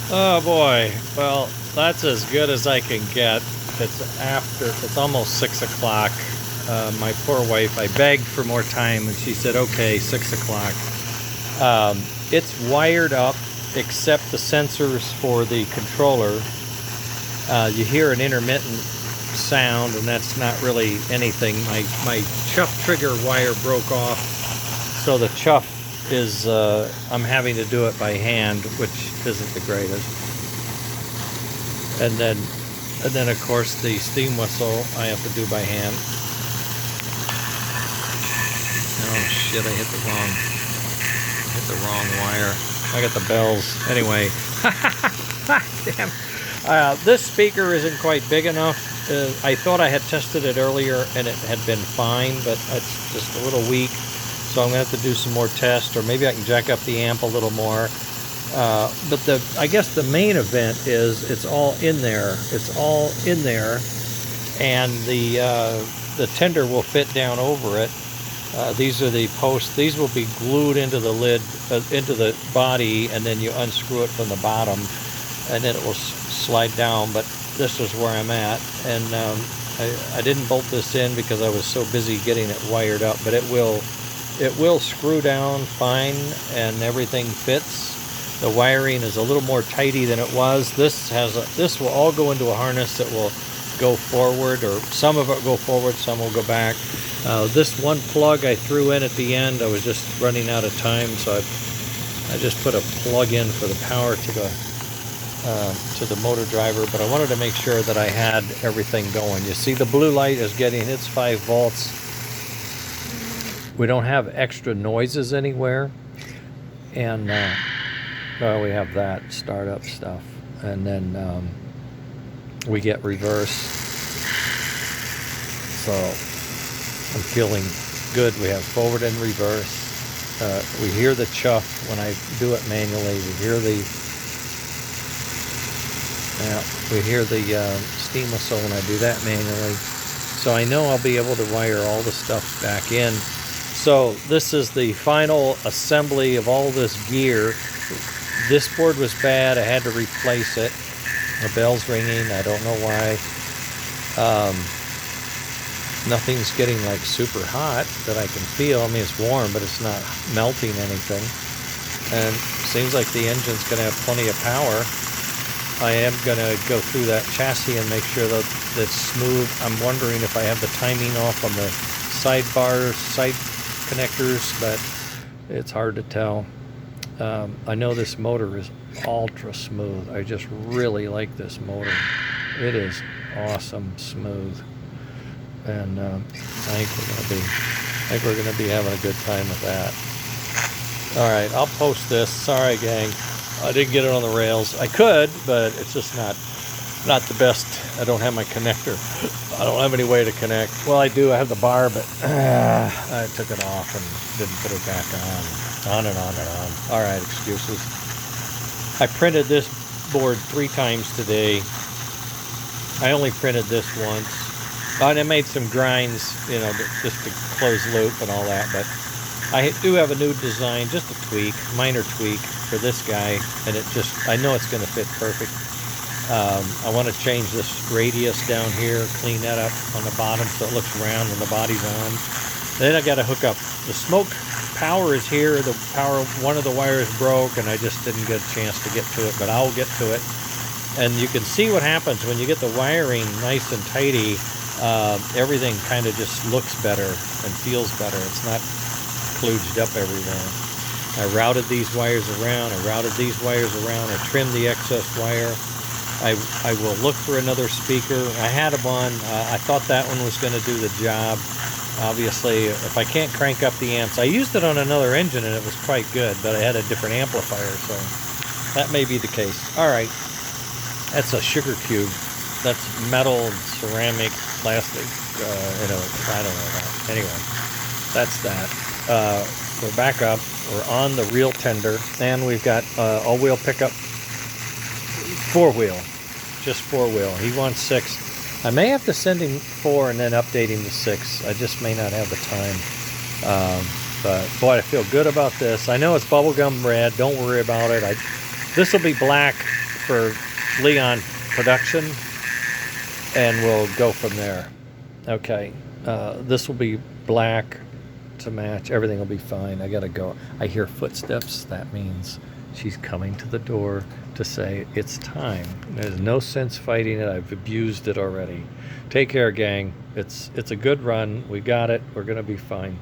Oh boy, well, that's as good as I can get. It's almost 6 o'clock. My poor wife, I begged for more time and she said, okay, 6 o'clock. It's wired up except the sensors for the controller. You hear an intermittent sound and that's not really anything. My chuff trigger wire broke off, so the chuff is, I'm having to do it by hand, which isn't the greatest. And then of course the steam whistle I have to do by hand. Oh shit, I hit the wrong wire. I got the bells. Anyway. Damn. This speaker isn't quite big enough. I thought I had tested it earlier and it had been fine, but it's just a little weak. So I'm going to have to do some more tests, or maybe I can jack up the amp a little more. But I guess the main event is it's all in there. It's all in there, and the tender will fit down over it. These are the posts. These will be glued into the lid, into the body, and then you unscrew it from the bottom, and then it will slide down. But this is where I'm at, and I didn't bolt this in because I was so busy getting it wired up. But it will screw down fine, and everything fits. The wiring is a little more tighty than it was. This will all go into a harness that will go forward, or some of it will go forward, some will go back. This one plug I threw in at the end, I was just running out of time, so I just put a plug in for the power to the motor driver, but I wanted to make sure that I had everything going. You see the blue light is getting its 5 volts. We don't have extra noises anywhere, and well, we have that startup stuff, and then we get reverse. So I'm feeling good. We have forward and reverse. We hear the chuff when I do it manually. We hear the steam whistle when I do that manually. So I know I'll be able to wire all the stuff back in. So this is the final assembly of all this gear. This board was bad. I had to replace it. The bell's ringing. I don't know why. Nothing's getting like super hot that I can feel. I mean, it's warm, but it's not melting anything. And seems like the engine's going to have plenty of power. I am going to go through that chassis and make sure that it's smooth. I'm wondering if I have the timing off on the side connectors, but it's hard to tell. I know this motor is ultra smooth. I just really like this motor. It is awesome smooth, and I think we're gonna be having a good time with that. All right, I'll post this. Sorry, gang, I didn't get it on the rails. I could, but it's just not the best. I don't have my connector. I don't have any way to connect. Well, I do. I have the bar, but I took it off and didn't put it back on. On and on and on. All right, excuses. I printed this board 3 times today. I only printed this once. And I made some grinds, you know, just to close loop and all that. But I do have a new design, just a tweak, minor tweak for this guy, and I know it's going to fit perfect. I want to change this radius down here, clean that up on the bottom so it looks round when the body's on. Then I got to hook up the smoke. Power is here. One of the wires broke, and I just didn't get a chance to get to it, but I'll get to it. And you can see what happens when you get the wiring nice and tidy. Everything kind of just looks better and feels better. It's not kludged up everywhere. I routed these wires around. I trimmed the excess wire. I will look for another speaker. I had one. I thought that one was going to do the job. Obviously, if I can't crank up the amps, I used it on another engine and it was quite good, but I had a different amplifier, so that may be the case. All right, that's a sugar cube. That's metal, ceramic, plastic. I don't know that. Anyway, that's that. We're back up. We're on the real tender, and we've got all-wheel pickup, 4-wheel, just 4-wheel. He wants 6. I may have to send him 4 and then update him to 6. I just may not have the time. But boy, I feel good about this. I know it's bubblegum red. Don't worry about it. This will be black for Leon production, and we'll go from there. Okay, this will be black to match. Everything will be fine. I gotta go. I hear footsteps. That means she's coming to the door to say it's time. There's no sense fighting it. I've abused it already. Take care, gang. It's a good run. We got it. We're gonna be fine.